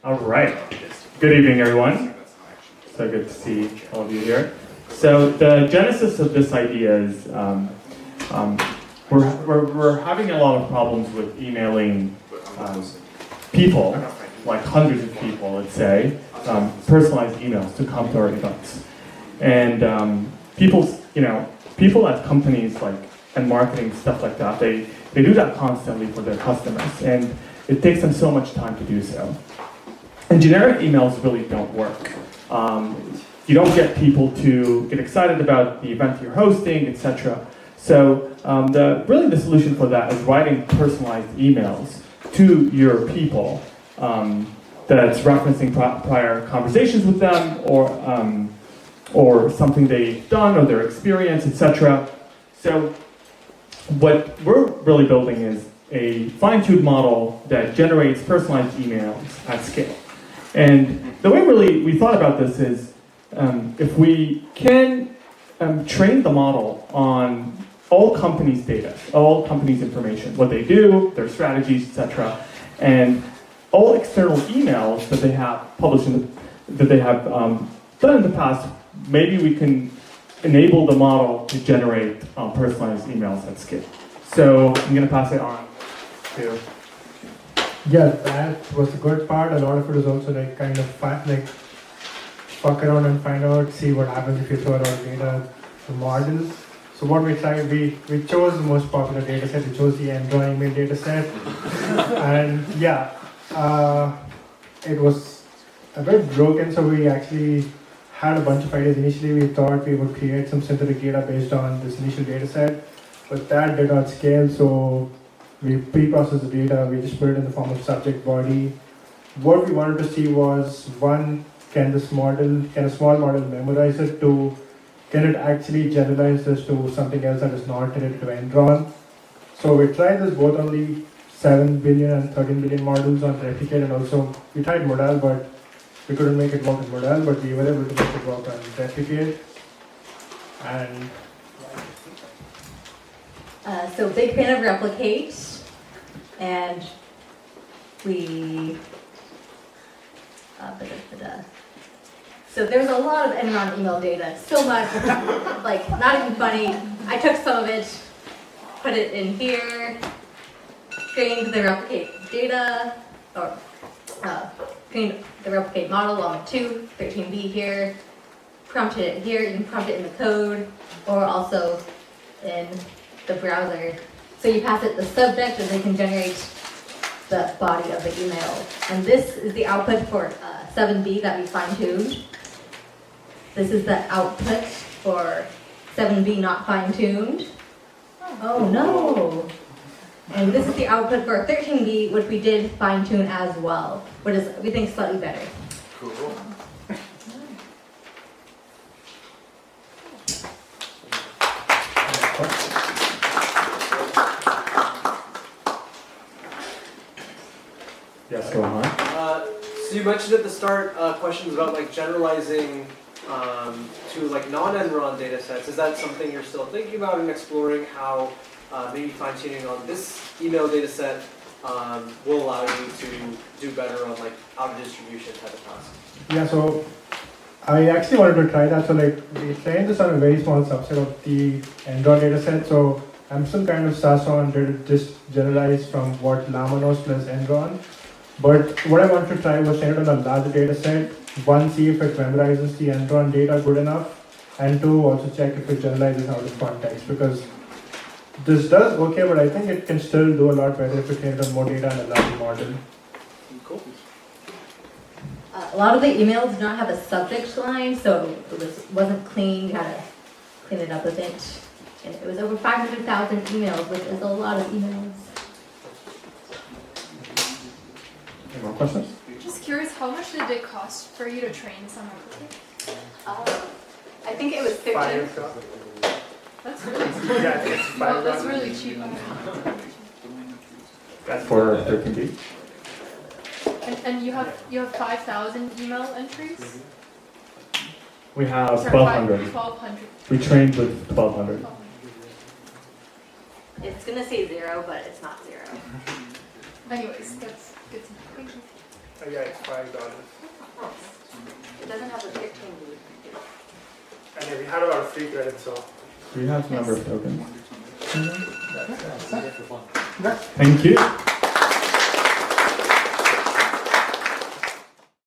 All right. Good evening, everyone. So good to see all of you here. So the genesis of this idea is we're having a lot of problems with emailing people, like hundreds of people, let's say, personalized emails to come to our events. And people at companies like and marketing stuff like that, they do that constantly for their customers, and it takes them so much time to do so. And generic emails really don't work. You don't get people to get excited about the event you're hosting, etc. So the solution for that is writing personalized emails to your people that's referencing prior conversations with them or something they've done or their experience, etc. So what we're really building is a fine-tuned model that generates personalized emails at scale. And the way we thought about this is if we can train the model on all companies' data, all companies' information, what they do, their strategies, etc., and all external emails that they have published that they have done in the past, maybe we can enable the model to generate personalized emails at scale. So I'm going to pass it on to. Yeah, that was the good part. A lot of it is also like kind of fuck around and find out, see what happens if you throw a lot of data to models. So what we tried, we chose the most popular data set. We chose the Android email data set. And yeah, it was a bit broken, so we actually had a bunch of ideas. Initially, we thought we would create some synthetic data based on this initial data set, but that did not scale, so we pre-processed the data, we just put it in the form of subject body. What we wanted to see was, one, can a small model memorize it? Two, can it actually generalize this to something else that is not related to Enron? So we tried this both on the 7 billion and 13 billion models on Replicate, and also we tried Modal, but we couldn't make it work with Modal, but we were able to make it work on Replicate. And so big fan of Replicate, and we so there's a lot of Enron email data, so much, like not even funny. I took some of it, put it in here, trained the Replicate data, or trained the Replicate model on the 13B here, prompted it here. You can prompt it in the code, or also in the browser. So you pass it the subject, and they can generate the body of the email. And this is the output for 7B that we fine-tuned. This is the output for 7B not fine-tuned. Oh no! And this is the output for 13B, which we did fine-tune as well, which is, we think, slightly better. Cool. Yes, go on. So you mentioned at the start questions about like generalizing to like non-Enron data sets. Is that something you're still thinking about and exploring how maybe fine-tuning on this email data set will allow you to do better on like out-of-distribution type of tasks? yeah, so I actually wanted to try that. So like we trained this on a very small subset of the Android data set. So I'm still kind of sus on did it just generalize from what Llama knows plus Enron. But what I wanted to try was train it on a larger data set. One, see if it memorizes the Enron data good enough, and two, also check if it generalizes out of context, because this does okay, but I think it can still do a lot better if it train it on more data and a larger model. Cool. A lot of the emails do not have a subject line, so it wasn't clean. You had to clean it up a bit. And it was over 500,000 emails, which is a lot of emails. Any more questions? Just curious, how much did it cost for you to train this on Replicate? I think it was 13. That's really Yeah, I think it's well, that's really cheap. That's for 13B. And you have 5,000 email entries? We have Sorry, 1,200. 1,200. We trained with 1,200. It's going to say 0, but it's not 0. Anyways, that's good to know. Thank you. Yeah, it's $5. It doesn't have a 15 week. And yeah, we had a lot of free credits, so. Do you have the number of tokens? That's Thank you.